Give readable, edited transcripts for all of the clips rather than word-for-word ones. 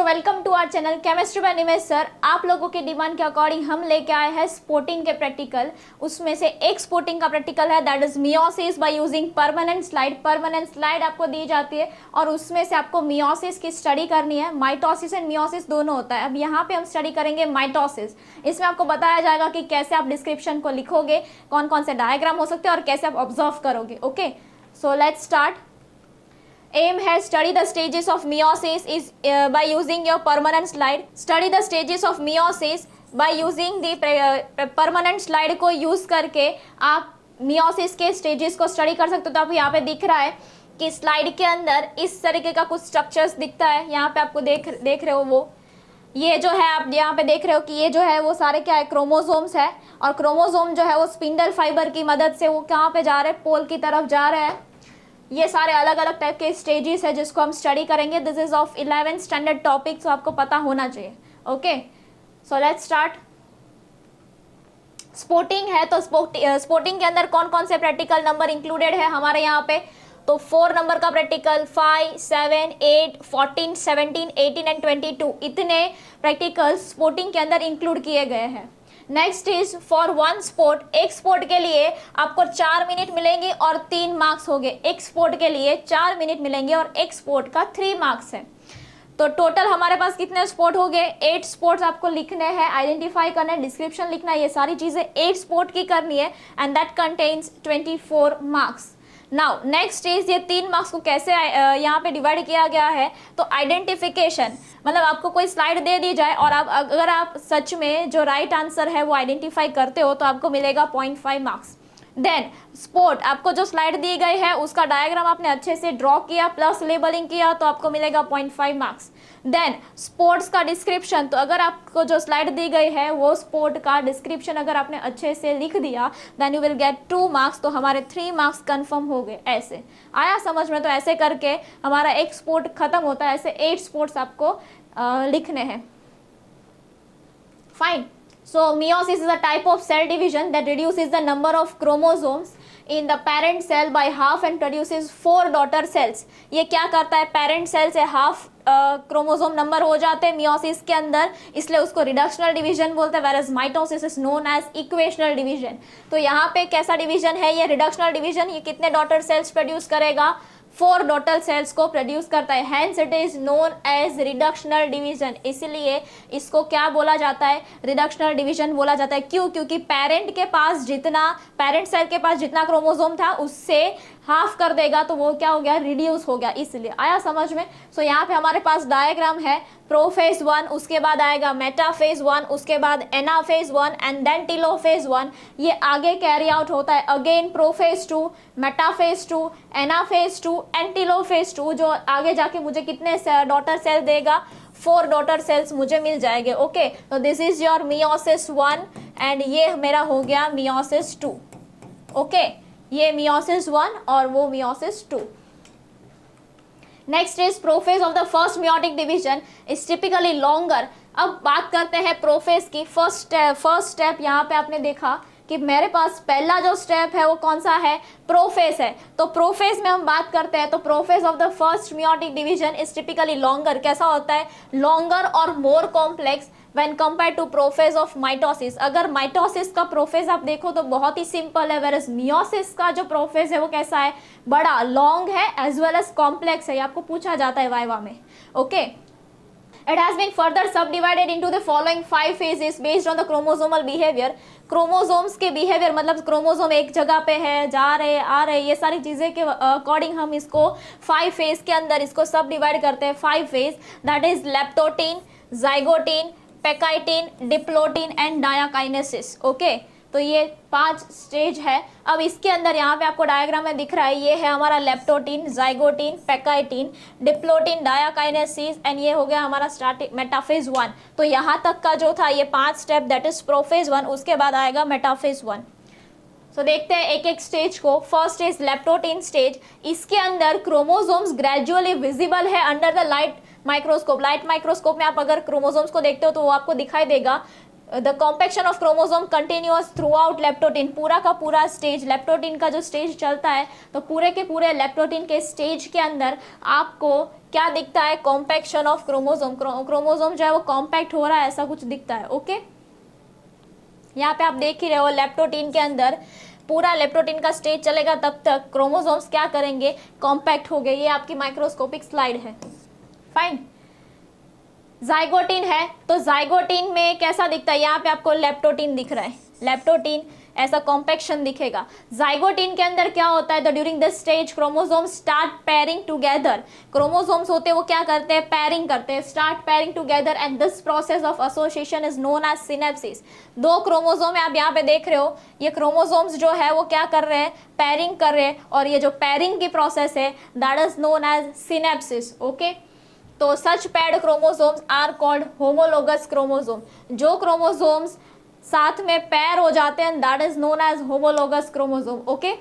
Welcome to our channel chemistry by Nimesh sir. आप लोगों की डिमांड के अकॉर्डिंग हम लेके आए हैं स्पोर्टिंग के प्रैक्टिकल। उसमें से एक स्पोर्टिंग का प्रैक्टिकल है that is meiosis by using permanent slide. Permanent slide आपको दी जाती है और उसमें से आपको मियोसिस की स्टडी करनी है। माइटोसिस एंड मियोसिस दोनों होता है। अब यहाँ पे हम स्टडी करेंगे माइटोसिस। इसमें आपको बताया जाएगा कि कैसे आप डिस्क्रिप्शन को लिखोगे, कौन कौन से डायग्राम हो सकते हैं और कैसे आप ऑब्जर्व करोगे। Okay, so let's start. Aim has study the stages of meiosis is by using your permanent slide. Study the stages of meiosis by using the permanent slide को यूज करके आप meiosis के स्टेजेस को study कर सकते हो। तो आप यहाँ पे दिख रहा है कि स्लाइड के अंदर इस तरीके का कुछ स्ट्रक्चर्स दिखता है। यहाँ पे आपको देख रहे हो वो ये जो है, आप यहाँ पे देख रहे हो कि ये जो है वो सारे क्या है, क्रोमोसोम्स है। और क्रोमोसोम जो है वो स्पिंडल फाइबर की मदद से वो कहाँ पे जा रहे हैं, पोल की तरफ जा रहे हैं। ये सारे अलग अलग टाइप के स्टेजेस है जिसको हम स्टडी करेंगे। This is of 11th standard topic, तो आपको पता होना चाहिए। Okay, so let's start. Sporting है तो स्पोर्टिंग के अंदर कौन कौन से प्रैक्टिकल नंबर इंक्लूडेड है हमारे यहाँ पे, तो 4 नंबर का प्रैक्टिकल, 5, 7, 8, 14, 17, 18 एंड 22 इतने प्रैक्टिकल स्पोर्टिंग के अंदर इंक्लूड किए गए हैं। Next is for one sport. एक स्पोर्ट के लिए आपको 4 मिनट मिलेंगे और 3 मार्क्स हो गए। एक स्पोर्ट के लिए 4 मिनट मिलेंगे और एक स्पोर्ट का 3 मार्क्स है। तो टोटल हमारे पास कितने स्पोर्ट हो गए, 8 स्पोर्ट्स आपको लिखने हैं, आइडेंटिफाई करना है, डिस्क्रिप्शन लिखना है। ये सारी चीजें 8 स्पोर्ट की करनी है and that contains 24 marks. Now next is ये 3 मार्क्स को कैसे यहाँ पे डिवाइड किया गया है, तो आइडेंटिफिकेशन, मतलब आपको कोई स्लाइड दे दी जाए और आप अगर आप सच में जो राइट आंसर है वो आइडेंटिफाई करते हो तो आपको मिलेगा 0.5 मार्क्स। देन स्पोर्ट, आपको जो स्लाइड दी गई है उसका डायग्राम आपने अच्छे से ड्रॉ किया प्लस लेबलिंग किया तो आपको मिलेगा 0.5 मार्क्स। देन स्पोर्ट्स का डिस्क्रिप्शन, तो अगर आपको जो स्लाइड दी गई है वो स्पोर्ट का डिस्क्रिप्शन अगर आपने अच्छे से लिख दिया then you will get 2 marks. तो हमारे 3 मार्क्स कंफर्म हो गए। ऐसे आया समझ में? तो ऐसे करके हमारा एक स्पोर्ट खत्म होता है। ऐसे 8 स्पोर्ट्स आपको लिखने हैं। Fine. So meiosis is a type of cell division that reduces the number of chromosomes in the parent cell by half and produces 4 daughter cells. ये क्या करता है, पेरेंट सेल से हाफ क्रोमोसोम नंबर हो जाते हैं मियोसिस के अंदर, इसलिए उसको रिडक्शनल डिवीजन बोलते हैं। whereas mitosis is known as equational division. तो यहाँ पे कैसा डिवीजन है ये, रिडक्शनल डिवीजन। ये कितने डॉटर सेल्स प्रोड्यूस करेगा, 4 डॉटर सेल्स को प्रोड्यूस करता है। Hence it is known as reductional division. इसलिए इसको क्या बोला जाता है, रिडक्शनल डिवीजन बोला जाता है। क्यों? क्योंकि पेरेंट सेल के पास जितना क्रोमोसोम था उससे हाफ कर देगा तो वो क्या हो गया, रिड्यूस हो गया। इसलिए आया समझ में? सो यहाँ पे हमारे पास डायग्राम है, प्रोफेज 1, उसके बाद आएगा मेटाफेज 1, उसके बाद एनाफेज 1 एंड देन टेलोफेज 1। ये आगे कैरी आउट होता है। Again prophase 2, metaphase 2, anaphase 2 and telophase 2, जो आगे जाके मुझे कितने डॉटर सेल देगा, 4 डॉटर सेल्स मुझे मिल जाएंगे। ओके, तो this is your meiosis 1 and ये मेरा हो गया मियोसिस 2। ओके, ये मियोसिस 1 और वो meiosis 2। Next is prophase of the first meiotic division is typically longer. अब बात करते हैं प्रोफेज की। फर्स्ट स्टेप यहाँ पे आपने देखा कि मेरे पास पहला जो स्टेप है वो कौन सा है, प्रोफेज है। तो प्रोफेज में हम बात करते हैं तो prophase of the first meiotic division is typically longer. कैसा होता है, लॉन्गर और more complex when compare to prophase of mitosis. अगर माइटोसिस का प्रोफेज आप देखो तो बहुत ही सिंपल है, whereas मियोसिस का जो प्रोफेज है वो कैसा है, बड़ा लॉन्ग है एज वेल एज कॉम्प्लेक्स है। आपको पूछा जाता है वाइवा में। Okay, It has been further subdivided into the following 5 phases based on the chromosomal behavior. Chromosomes के बिहेवियर, मतलब क्रोमोसोम एक जगह पे है, जा रहे आ रहे, ये सारी चीजें के अकॉर्डिंग हम इसको 5 फेज के अंदर इसको सब डिवाइड करते हैं। 5 phase that is leptotene, zygotene, pachytene, diplotene and diakinesis. Okay, तो ये 5 स्टेज है। अब इसके अंदर यहाँ पे आपको डायग्राम में दिख रहा है, ये है हमारा leptotene, zygotene, pachytene, diplotene, डायाकाइनेसिस and ये हो गया हमारा स्टार्टिंग मेटाफेज 1। तो यहाँ तक का जो था ये 5 स्टेप दैट इज प्रोफेज 1, उसके बाद आएगा मेटाफेज 1। तो देखते हैं एक एक स्टेज को। First is leptotene stage. इसके अंदर क्रोमोसोम्स ग्रेजुअली विजिबल है under the light microscope. Light microscope में आप अगर क्रोमोसोम्स को देखते हो तो वो आपको दिखाई देगा। The compaction of chromosome continuous through out leptotene. पूरा का पूरा स्टेज, लेप्टोटीन का जो स्टेज चलता है तो पूरे के पूरे लेप्टोटीन के स्टेज के अंदर आपको क्या दिखता है, कॉम्पैक्शन ऑफ क्रोमोसोम, क्रोमोसोम जो है वो कॉम्पैक्ट हो रहा है, ऐसा कुछ दिखता है। ओके, यहाँ पे आप देख ही रहे हो लेप्टोटीन के अंदर पूरा लेप्टोटीन का स्टेज चलेगा तब तक क्रोमोसोम्स क्या करेंगे, कॉम्पैक्ट हो गए। ये आपकी माइक्रोस्कोपिक स्लाइड है। फाइन, जाइगोटीन है, तो जाइगोटीन में कैसा दिखता है, यहाँ पे आपको लेप्टोटीन दिख रहा है, लेप्टोटीन ऐसा कॉम्पैक्शन दिखेगा। जाइगोटीन के अंदर क्या होता है, the during this stage chromosome start pairing together, chromosomes होते हैं वो क्या करते हैं, पेयरिंग करते हैं, start pairing together, and this process of association is known as synapsis. दो क्रोमोसोम है, आप यहाँ पे देख रहे हो, ये क्रोमोसोम्स जो है वो क्या कर रहे हैं, पेयरिंग कर रहे हैं, और ये जो पेयरिंग की प्रोसेस है that is known as synapsis. Okay, तो such paired chromosomes are called homologous chromosome. जो क्रोमोसोम्स साथ में पेयर हो जाते हैं that is known as homologous chromosome. Okay,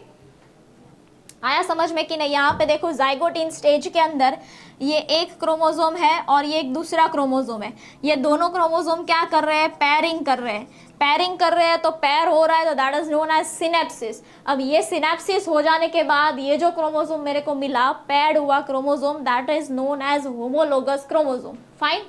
आया समझ में कि नहीं। यहाँ पे देखो जाइगोटीन स्टेज के अंदर ये एक क्रोमोसोम है और ये एक दूसरा क्रोमोसोम है, ये दोनों क्रोमोसोम क्या कर रहे हैं, पेयरिंग कर रहे हैं, पेयरिंग कर रहे हैं, तो पेयर हो रहा है, तो that is known as synapsis. अब ये सिनेप्सिस हो जाने के बाद ये जो क्रोमोसोम मेरे को मिला, पेयर्ड हुआ chromosome, that is known as homologous chromosome. Fine,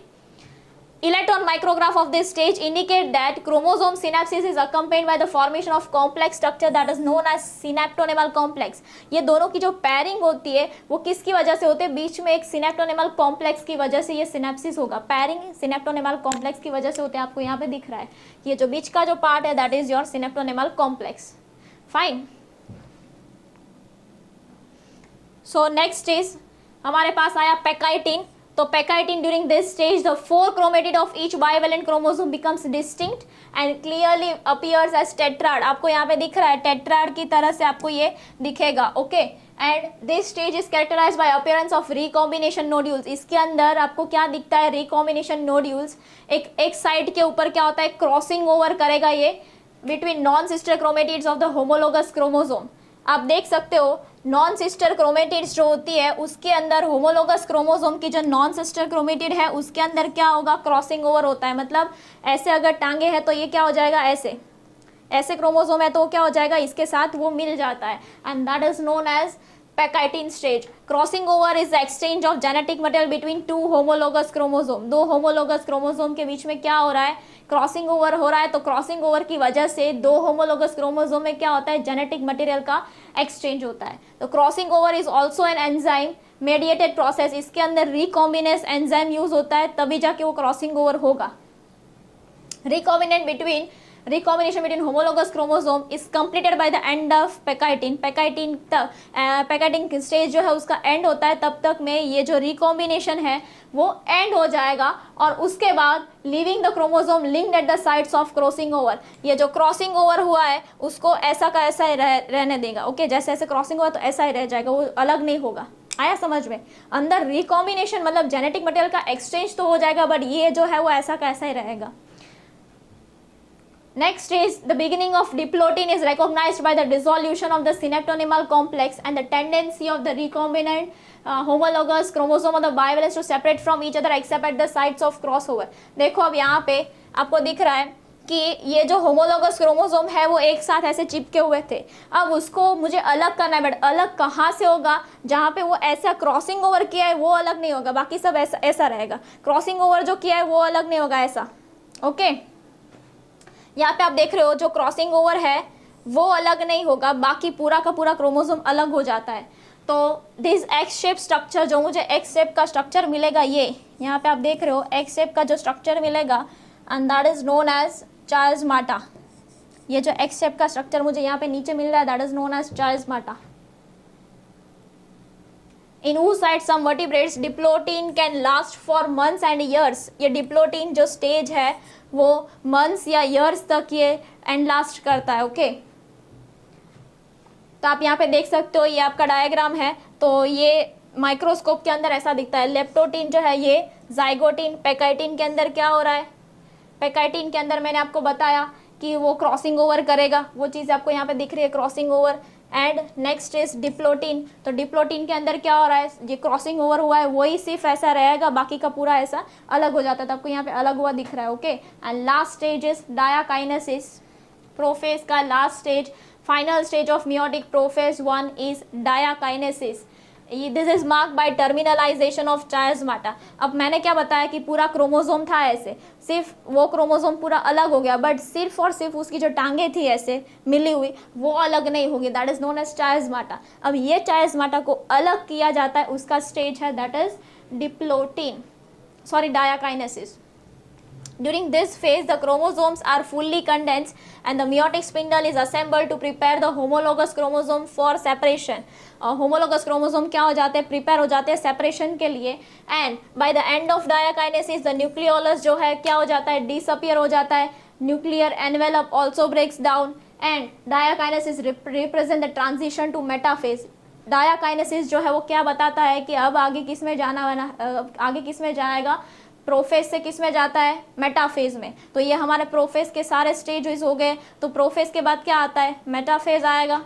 electron micrograph of this stage indicate that chromosome synapsis is accompanied by the formation of complex structure that is known as synaptonemal complex। ये दोनों की जो pairing होती है वो किसकी वजह से होती है, बीच में एक सिनेप्टोनेमल कॉम्प्लेक्स की वजह से ये सिनेप्सिस होगा। पैरिंग सिनेप्टोनेमल कॉम्प्लेक्स की वजह से होते हैं, आपको यहाँ पे दिख रहा है ये जो बीच का जो पार्ट है that is your synaptonemal complex. Fine, so next is हमारे पास आया पैकाइटिन। तो pachytene during this stage the 4 chromatid of each bivalent chromosome becomes distinct and clearly appears as tetrad. आपको यहाँ पे दिख रहा है टेट्राड की तरह से आपको ये दिखेगा। Okay, and this stage is characterized by appearance of recombination nodules. इसके अंदर आपको क्या दिखता है, रिकॉम्बिनेशन नोड्यूल्स। एक साइड के ऊपर क्या होता है, क्रॉसिंग ओवर करेगा ये between non sister chromatids of the homologous chromosome. आप देख सकते हो नॉन सिस्टर क्रोमेटिड्स जो होती है उसके अंदर होमोलोगस क्रोमोसोम की जो नॉन सिस्टर क्रोमेटिड है उसके अंदर क्या होगा, क्रॉसिंग ओवर होता है। मतलब ऐसे अगर टांगे हैं तो ये क्या हो जाएगा, ऐसे ऐसे क्रोमोसोम है तो क्या हो जाएगा, इसके साथ वो मिल जाता है, and that is known as pachytene stage. Crossing over is exchange of genetic material between 2 homologous chromosome. 2 homologous chromosome के बीच में क्या हो रहा है, क्रॉसिंग ओवर हो रहा है। तो क्रॉसिंग ओवर की वजह से 2 होमोलोगस क्रोमोसोम में क्या होता है, जेनेटिक मटेरियल का एक्सचेंज होता है। तो crossing over is also an enzyme mediated process. इसके अंदर रिकॉम्बिनेस एंजाइम यूज होता है तभी जाके वो क्रॉसिंग ओवर होगा। Recombination between homologous chromosome is completed by the end of pachytene. Pachytene stage जो है उसका एंड होता है, तब तक में ये जो रिकॉम्बिनेशन है वो एंड हो जाएगा, और उसके बाद leaving the chromosome linked at the sides of crossing over. ये जो क्रॉसिंग ओवर हुआ है उसको ऐसा का ऐसा ही रहने देगा। ओके, जैसे ऐसे क्रॉसिंग हुआ तो ऐसा ही रह जाएगा, वो अलग नहीं होगा। आया समझ में। अंदर रिकॉम्बिनेशन मतलब जेनेटिक मटेरियल का एक्सचेंज तो हो जाएगा, बट ये जो है वो ऐसा का ऐसा ही रहेगा। Next is the beginning of diplotin is recognized by the dissolution of the synaptonemal complex and the tendency of the recombinant homologous chromosome of the bivalents to separate from each other except at the sites of crossover। देखो अब यहाँ पे आपको दिख रहा है कि ये जो होमोलोगस क्रोमोसोम है वो एक साथ ऐसे चिपके हुए थे। अब उसको मुझे अलग करना है, बट अलग कहाँ से होगा, जहाँ पे वो ऐसा क्रॉसिंग ओवर किया है वो अलग नहीं होगा, बाकी सब ऐसा ऐसा रहेगा। क्रॉसिंग ओवर जो किया है वो अलग नहीं होगा, ऐसा। ओके, यहाँ पे आप देख रहे हो जो क्रॉसिंग ओवर है वो अलग नहीं होगा, बाकी पूरा का पूरा क्रोमोसोम अलग हो जाता है। तो दिस एक्स शेप स्ट्रक्चर, जो मुझे एक्स शेप का स्ट्रक्चर मिलेगा, ये यहाँ पे आप देख रहे हो एक्स शेप का जो स्ट्रक्चर मिलेगा, and that is known as chiasmata. ये जो एक्स शेप का स्ट्रक्चर मुझे यहाँ पे नीचे मिल रहा है that is known as chiasmata. In whose side some vertebrates diplotin can last for months and years। ये डिप्लोटीन जो स्टेज है वो मंथ्स या ईयर्स तक ये एंड लास्ट करता है। ओके, तो आप यहाँ पे देख सकते हो ये आपका डायग्राम है। तो ये माइक्रोस्कोप के अंदर ऐसा दिखता है। लेप्टोटीन जो है ये जाइगोटीन, पैकाइटिन के अंदर क्या हो रहा है, पैकाइटिन के अंदर मैंने आपको बताया कि वो क्रॉसिंग ओवर करेगा, वो चीज़ आपको यहाँ पे दिख रही है, crossing over. And next is diplotene. तो डिप्लोटीन के अंदर क्या हो रहा है, ये क्रॉसिंग ओवर हुआ है वही सिर्फ ऐसा रहेगा, बाकी का पूरा ऐसा अलग हो जाता है। तो आपको यहाँ पे अलग हुआ दिख रहा है। Okay, and last stage is diakinesis. Prophase का last stage, final stage of meiotic prophase 1 is diakinesis. This is mark by terminalisation of chiasmata. अब मैंने क्या बताया कि पूरा क्रोमोसोम था ऐसे, सिर्फ वो क्रोमोसोम पूरा अलग हो गया, बट सिर्फ और सिर्फ उसकी जो टांगे थी ऐसे मिली हुई वो अलग नहीं होगी, दैट इज नोन एज चायस्माटा। अब ये चायस्माटा को अलग किया जाता है, उसका स्टेज है that is diplotene, sorry diakinesis. During this phase, the chromosomes are fully condensed and the meiotic spindle is assembled to prepare the homologous chromosome for separation. Homologous chromosome क्या हो जाते हैं, प्रिपेयर हो जाते हैं सेपरेशन के लिए। And by the end of diakinesis the nucleolus जो है क्या हो जाता है, डिसअपियर हो जाता है, nuclear envelope also breaks down and diakinesis represent the transition to metaphase. Diakinesis जो है वो क्या बताता है कि अब आगे किस में जाना आगे किस में जाएगा, प्रोफेज से किस में जाता है, मेटाफेज में। तो ये हमारे प्रोफेज के सारे स्टेजेस हो गए। तो प्रोफेज के बाद क्या आता है, मेटाफेज आएगा,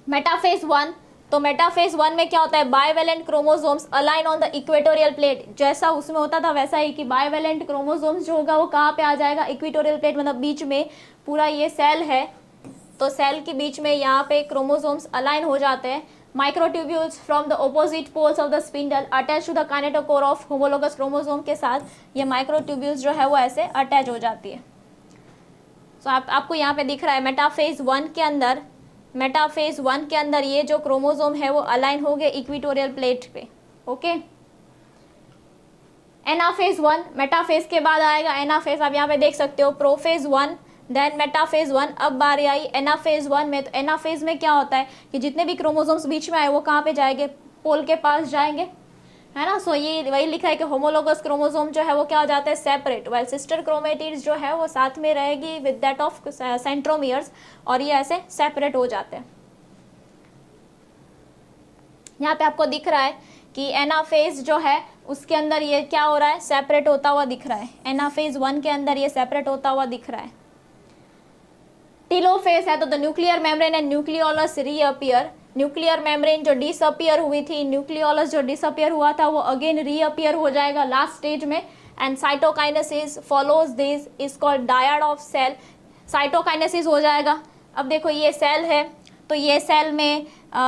मेटाफेज 1। तो मेटाफेज 1 में क्या होता है, bivalent chromosomes align on the equatorial plate. जैसा उसमें होता था वैसा ही कि बाइवेलेंट क्रोमोसोम्स जो होगा वो कहाँ पे आ जाएगा, इक्वेटोरियल प्लेट, मतलब बीच में पूरा ये सेल है तो सेल के बीच में यहाँ पे क्रोमोसोम्स अलाइन हो जाते हैं। Microtubules from the opposite poles of the spindle attach to the kinetochore of homologous chromosome के साथ ये माइक्रोट्यूब्यूल्स जो है वो ऐसे अटैच हो जाती है। तो आपको यहाँ पे दिख रहा है मेटाफेज 1 के अंदर, मेटाफेज 1 के अंदर ये जो क्रोमोसोम है वो अलाइन हो गए इक्वेटोरियल प्लेट पे। ओके, एनाफेज 1, मेटाफेज के बाद आएगा एनाफेज। आप यहाँ पे देख सकते हो प्रोफेज 1 देन मेटाफेज 1। अब बारी आई एनाफेज 1 में। तो एनाफेज में क्या होता है कि जितने भी क्रोमोसोम्स बीच में आए वो कहाँ पे जाएंगे, पोल के पास जाएंगे, है ना। सो ये वही लिखा है कि होमोलोगस क्रोमोसोम जो है वो क्या हो जाता है, सेपरेट, वाइल सिस्टर क्रोमेटिड्स जो है वो साथ में रहेगी विद दैट ऑफ सेंट्रोमियर्स, और ये ऐसे सेपरेट हो जाते हैं। यहाँ पे आपको दिख रहा है कि एनाफेज जो है उसके अंदर ये क्या हो रहा है, सेपरेट होता हुआ दिख रहा है। एनाफेज 1 के अंदर ये सेपरेट होता हुआ दिख रहा है। टेलोफेज है तो the nuclear membrane and nucleolus reappear. Nuclear membrane जो डिसअपियर हुई थी, न्यूक्लियोलस जो डिसअपियर हुआ था वो अगेन रीअपियर हो जाएगा लास्ट स्टेज में। And cytokinesis follows this is called dyad of cell. Cytokinesis हो जाएगा। अब देखो ये सेल है तो ये सेल में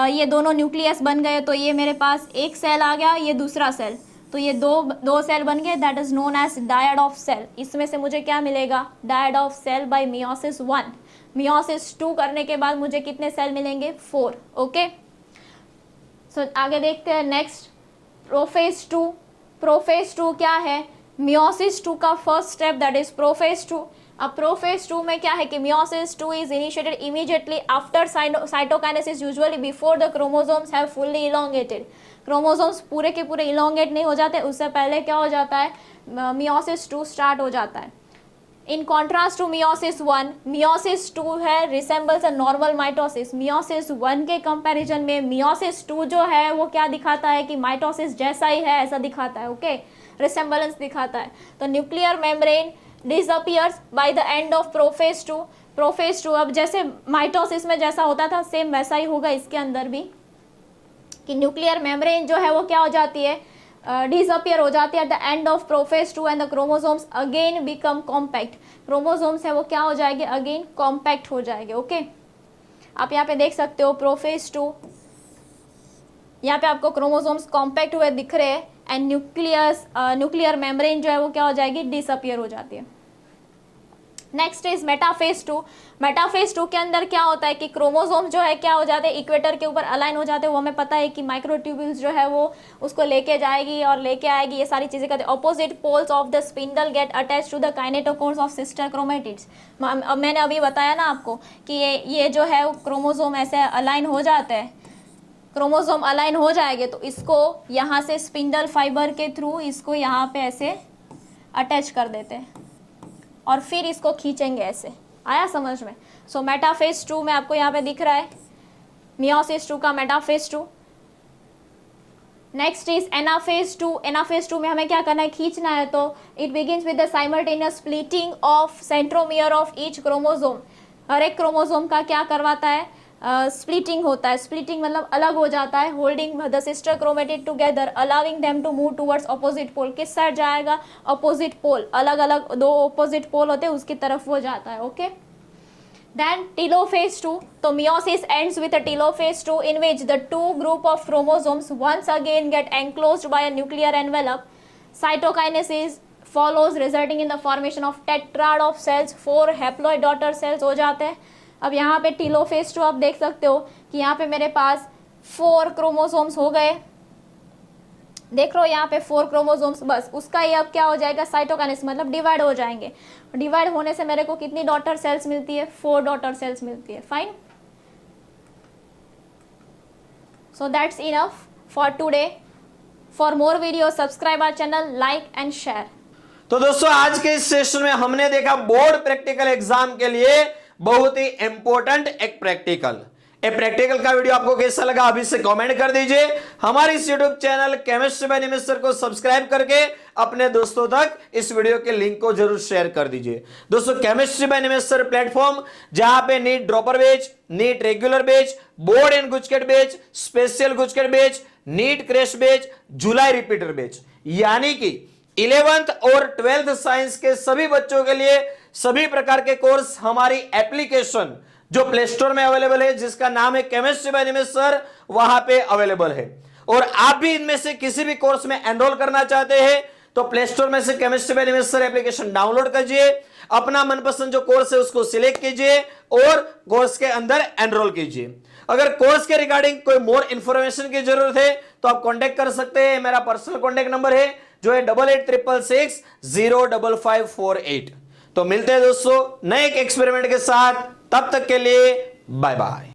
ये दोनों न्यूक्लियस बन गए, तो ये मेरे पास एक सेल आ गया, ये दूसरा सेल, तो ये दो सेल बन गए, that is known as dyad of cell. इसमें से मुझे क्या मिलेगा, dyad of cell by meiosis 1। Meiosis 2 करने के बाद मुझे कितने सेल मिलेंगे, 4। ओके, सो आगे देखते हैं नेक्स्ट प्रोफेज 2। प्रोफेज 2 क्या है, मियोसिस 2 का first step that is prophase 2। अब प्रोफेज 2 में क्या है कि meiosis 2 is initiated immediately after cytokinesis, usually before the chromosomes have fully elongated. Chromosomes पूरे के पूरे इलोंगेट नहीं हो जाते, उससे पहले क्या हो जाता है, मियोसिस 2 स्टार्ट हो जाता है। In contrast to meiosis 1, meiosis 2 है resembles a normal mitosis. Meiosis 1 के कंपैरिजन में मियोसिस 2 जो है वो क्या दिखाता है कि माइटोसिस जैसा ही है ऐसा दिखाता है। ओके, रिसेंबलेंस दिखाता है। तो nuclear membrane disappears by the end of prophase 2। Prophase 2 अब जैसे माइटोसिस में जैसा होता था सेम वैसा ही होगा इसके अंदर भी, कि न्यूक्लियर मेम्ब्रेन जो है वो क्या हो जाती है, डिसअपियर हो जाती है at the end of prophase 2 and the chromosomes again become compact. Chromosomes है वो क्या हो जाएंगे, अगेन कॉम्पैक्ट हो जाएंगे। ओके, आप यहाँ पे देख सकते हो प्रोफेज 2, यहाँ पे आपको क्रोमोसोम्स कॉम्पैक्ट हुए दिख रहे हैं एंड न्यूक्लियर मेम्ब्रेन जो है वो क्या हो जाएगी, डिसअपियर हो जाती है। Next is metaphase 2। मेटाफेज 2 के अंदर क्या होता है कि क्रोमोसोम जो है क्या हो जाते हैं, इक्वेटर के ऊपर अलाइन हो जाते हैं। वो हमें पता है कि माइक्रोट्यूब्यूल्स जो है वो उसको लेके जाएगी और लेके आएगी, ये सारी चीजें करते हैं। Opposite poles of the spindle get attach to the kinetochores of sister chromatids. मैंने अभी बताया ना आपको कि ये जो है क्रोमोसोम ऐसे अलाइन हो जाते हैं, क्रोमोसोम अलाइन हो जाएंगे तो इसको यहाँ से स्पिंडल फाइबर के थ्रू इसको यहाँ पे ऐसे अटैच कर देते हैं और फिर इसको खींचेंगे ऐसे। आया समझ में। सो मेटाफेज 2 में आपको यहाँ पे दिख रहा है मियोसिस 2 का metaphase 2। Next is anaphase 2। Anaphase 2 में हमें क्या करना है, खींचना है। तो it begins with the simultaneous splitting of centromere of each chromosome. हर एक क्रोमोसोम का क्या करवाता है, स्प्लिटिंग होता है। स्प्लिटिंग मतलब अलग हो जाता है, holding the sister chromatid together allowing them to move towards opposite pole. किस साइड जाएगा, ऑपोजिट पोल। अलग अलग दो ऑपोजिट पोल होते हैं उसकी तरफ वो जाता है। Okay, Then telophase 2. So meiosis ends with a telophase 2 in which the two group of chromosomes once again get enclosed by a nuclear envelope. Cytokinesis follows resulting in the formation of tetrad of cells. 4 haploid daughter cells हो जाते हैं. अब यहाँ पे telophase 2 आप देख सकते हो कि यहाँ पे मेरे पास 4 क्रोमोसोम्स हो गए. देख रहे हो यहाँ पे 4 क्रोमोसोम्स, बस उसका ही अब क्या हो जाएगा, साइटोकाइनेसिस, मतलब डिवाइड हो जाएंगे. डिवाइड होने से मेरे को कितनी डॉटर सेल्स मिलती है, 4 डॉटर सेल्स मिलती है. Fine. So that's enough for today. For more video subscribe our channel, like and share. तो दोस्तों आज के इस सेशन में हमने देखा बोर्ड प्रैक्टिकल एग्जाम के लिए बहुत ही इंपॉर्टेंट एक प्रैक्टिकल. ये प्रैक्टिकल का वीडियो आपको कैसा लगा अभी से कमेंट कर दीजिए. हमारे इस YouTube channel chemistry by Nimish sir को सब्सक्राइब करके अपने दोस्तों तक इस वीडियो के लिंक को जरूर शेयर कर दीजिए. दोस्तों chemistry by Nimish sir platform जहां पे NEET dropper batch, NEET regular batch, board and GUJCET batch, special GUJCET batch, NEET crash batch, जुलाई रिपीटर बैच, यानी कि 11th और 12th साइंस के सभी बच्चों के लिए सभी प्रकार के कोर्स हमारी एप्लीकेशन जो प्ले स्टोर में अवेलेबल है, जिसका नाम है केमिस्ट्री बाय निमिष सर, वहां पे अवेलेबल है. और आप भी इनमें से किसी भी कोर्स में एनरोल करना चाहते हैं तो प्ले स्टोर में से chemistry by Nimish sir application download कीजिए, अपना मनपसंद जो कोर्स है उसको सिलेक्ट कीजिए और कोर्स के अंदर एनरोल कीजिए. अगर कोर्स के रिगार्डिंग कोई मोर इंफॉर्मेशन की जरूरत है तो आप कांटेक्ट कर सकते हैं. मेरा पर्सनल कांटेक्ट नंबर है जो है 8866605548. तो मिलते हैं दोस्तों नए एक एक्सपेरिमेंट के साथ. तब तक के लिए बाय बाय.